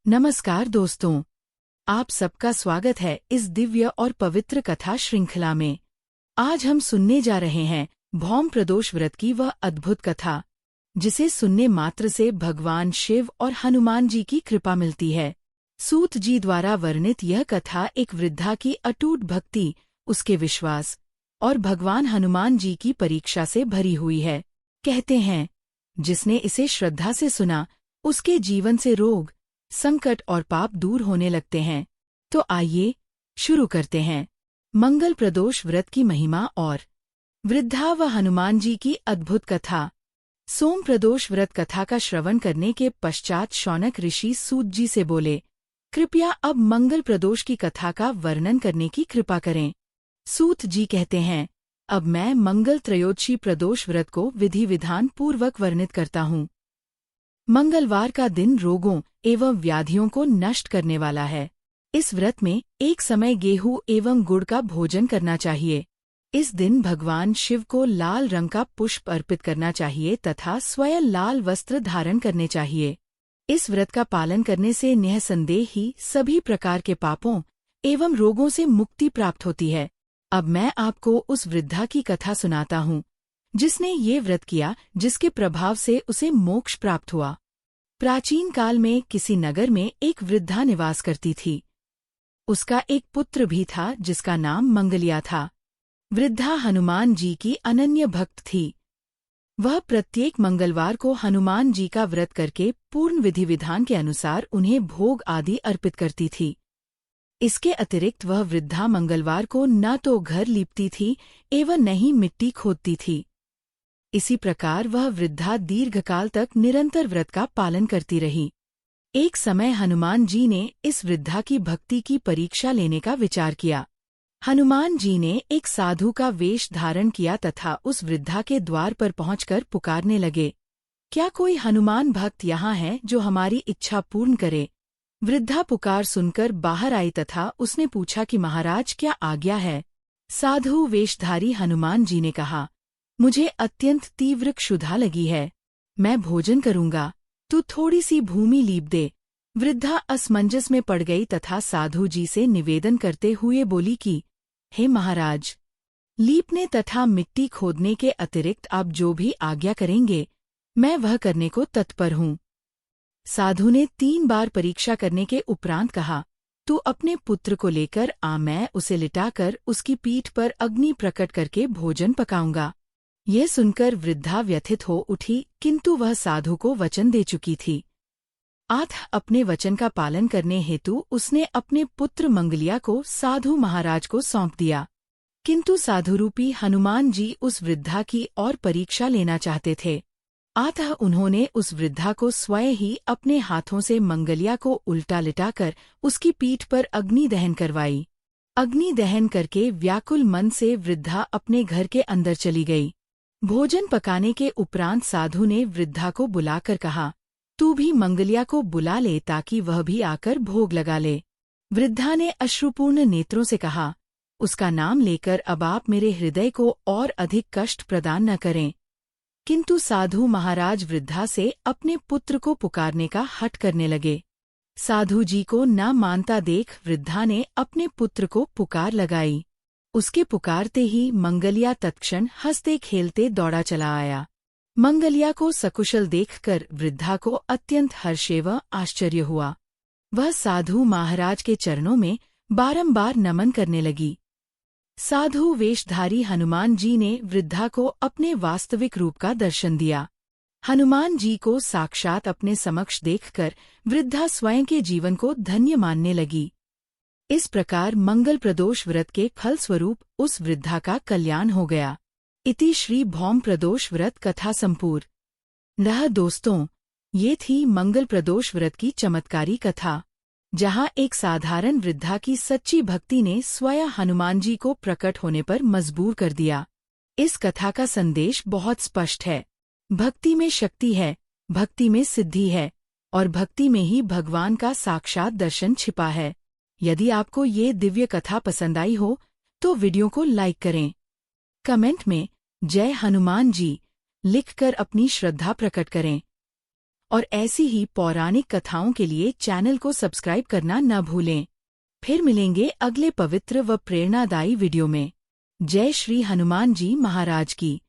नमस्कार दोस्तों, आप सबका स्वागत है इस दिव्य और पवित्र कथा श्रृंखला में। आज हम सुनने जा रहे हैं भौम प्रदोष व्रत की वह अद्भुत कथा, जिसे सुनने मात्र से भगवान शिव और हनुमान जी की कृपा मिलती है। सूत जी द्वारा वर्णित यह कथा एक वृद्धा की अटूट भक्ति, उसके विश्वास और भगवान हनुमान जी की परीक्षा से भरी हुई है। कहते हैं, जिसने इसे श्रद्धा से सुना, उसके जीवन से रोग, संकट और पाप दूर होने लगते हैं। तो आइए शुरू करते हैं मंगल प्रदोष व्रत की महिमा और वृद्धा व हनुमान जी की अद्भुत कथा। सोम प्रदोष व्रत कथा का श्रवण करने के पश्चात शौनक ऋषि सूत जी से बोले, कृपया अब मंगल प्रदोष की कथा का वर्णन करने की कृपा करें। सूत जी कहते हैं, अब मैं मंगल त्रयोदशी प्रदोष व्रत को विधि विधान पूर्वक वर्णित करता हूँ। मंगलवार का दिन रोगों एवं व्याधियों को नष्ट करने वाला है। इस व्रत में एक समय गेहूं एवं गुड़ का भोजन करना चाहिए। इस दिन भगवान शिव को लाल रंग का पुष्प अर्पित करना चाहिए तथा स्वयं लाल वस्त्र धारण करने चाहिए। इस व्रत का पालन करने से निःसंदेह ही सभी प्रकार के पापों एवं रोगों से मुक्ति प्राप्त होती है। अब मैं आपको उस वृद्धा की कथा सुनाता हूँ, जिसने ये व्रत किया, जिसके प्रभाव से उसे मोक्ष प्राप्त हुआ। प्राचीन काल में किसी नगर में एक वृद्धा निवास करती थी। उसका एक पुत्र भी था जिसका नाम मंगलिया था। वृद्धा हनुमान जी की अनन्य भक्त थी। वह प्रत्येक मंगलवार को हनुमान जी का व्रत करके पूर्ण विधि विधान के अनुसार उन्हें भोग आदि अर्पित करती थी। इसके अतिरिक्त वह वृद्धा मंगलवार को न तो घर लीपती थी एवं न ही मिट्टी खोदती थी। इसी प्रकार वह वृद्धा दीर्घकाल तक निरंतर व्रत का पालन करती रही। एक समय हनुमान जी ने इस वृद्धा की भक्ति की परीक्षा लेने का विचार किया। हनुमान जी ने एक साधु का वेश धारण किया तथा उस वृद्धा के द्वार पर पहुंचकर पुकारने लगे, क्या कोई हनुमान भक्त यहाँ है जो हमारी इच्छा पूर्ण करे? वृद्धा पुकार सुनकर बाहर आई तथा उसने पूछा कि महाराज, क्या आज्ञा है? साधु वेशधारी हनुमान जी ने कहा, मुझे अत्यंत तीव्र क्षुधा लगी है, मैं भोजन करूंगा, तू थोड़ी सी भूमि लीप दे। वृद्धा असमंजस में पड़ गई तथा साधु जी से निवेदन करते हुए बोली कि, हे महाराज, लीपने तथा मिट्टी खोदने के अतिरिक्त आप जो भी आज्ञा करेंगे, मैं वह करने को तत्पर हूँ। साधु ने 3 बार परीक्षा करने के उपरांत कहा, तू अपने पुत्र को लेकर आ, मैं उसे लिटाकर उसकी पीठ पर अग्नि प्रकट करके भोजन पकाऊंगा। यह सुनकर वृद्धा व्यथित हो उठी, किंतु वह साधु को वचन दे चुकी थी। अपने वचन का पालन करने हेतु उसने अपने पुत्र मंगलिया को साधु महाराज को सौंप दिया। किंतु साधुरूपी हनुमान जी उस वृद्धा की और परीक्षा लेना चाहते थे। उन्होंने उस वृद्धा को स्वयं ही अपने हाथों से मंगलिया को उल्टा लिटाकर उसकी पीठ पर अग्नि दहन करवाई। अग्नि दहन करके व्याकुल मन से वृद्धा अपने घर के अंदर चली गई। भोजन पकाने के उपरांत साधु ने वृद्धा को बुलाकर कहा, तू भी मंगलिया को बुला ले ताकि वह भी आकर भोग लगा ले। वृद्धा ने अश्रुपूर्ण नेत्रों से कहा, उसका नाम लेकर अब आप मेरे हृदय को और अधिक कष्ट प्रदान न करें। किंतु साधु महाराज वृद्धा से अपने पुत्र को पुकारने का हठ करने लगे। साधु जी को न मानता देख वृद्धा ने अपने पुत्र को पुकार लगाई। उसके पुकारते ही मंगलिया तत्क्षण हंसते खेलते दौड़ा चला आया। मंगलिया को सकुशल देखकर वृद्धा को अत्यंत हर्ष एवं आश्चर्य हुआ। वह साधु महाराज के चरणों में बारंबार नमन करने लगी। साधु वेशधारी हनुमान जी ने वृद्धा को अपने वास्तविक रूप का दर्शन दिया। हनुमान जी को साक्षात अपने समक्ष देखकर वृद्धा स्वयं के जीवन को धन्य मानने लगी। इस प्रकार मंगल प्रदोष व्रत के फलस्वरूप उस वृद्धा का कल्याण हो गया। इति श्री भौम प्रदोष व्रत कथा संपूर्ण। दोस्तों, ये थी मंगल प्रदोष व्रत की चमत्कारी कथा, जहाँ एक साधारण वृद्धा की सच्ची भक्ति ने स्वयं हनुमान जी को प्रकट होने पर मजबूर कर दिया। इस कथा का संदेश बहुत स्पष्ट है। भक्ति में शक्ति है, भक्ति में सिद्धि है और भक्ति में ही भगवान का साक्षात दर्शन छिपा है। यदि आपको ये दिव्य कथा पसंद आई हो तो वीडियो को लाइक करें। कमेंट में जय हनुमान जी लिखकर अपनी श्रद्धा प्रकट करें और ऐसी ही पौराणिक कथाओं के लिए चैनल को सब्सक्राइब करना न भूलें। फिर मिलेंगे अगले पवित्र व प्रेरणादायी वीडियो में। जय श्री हनुमान जी महाराज की।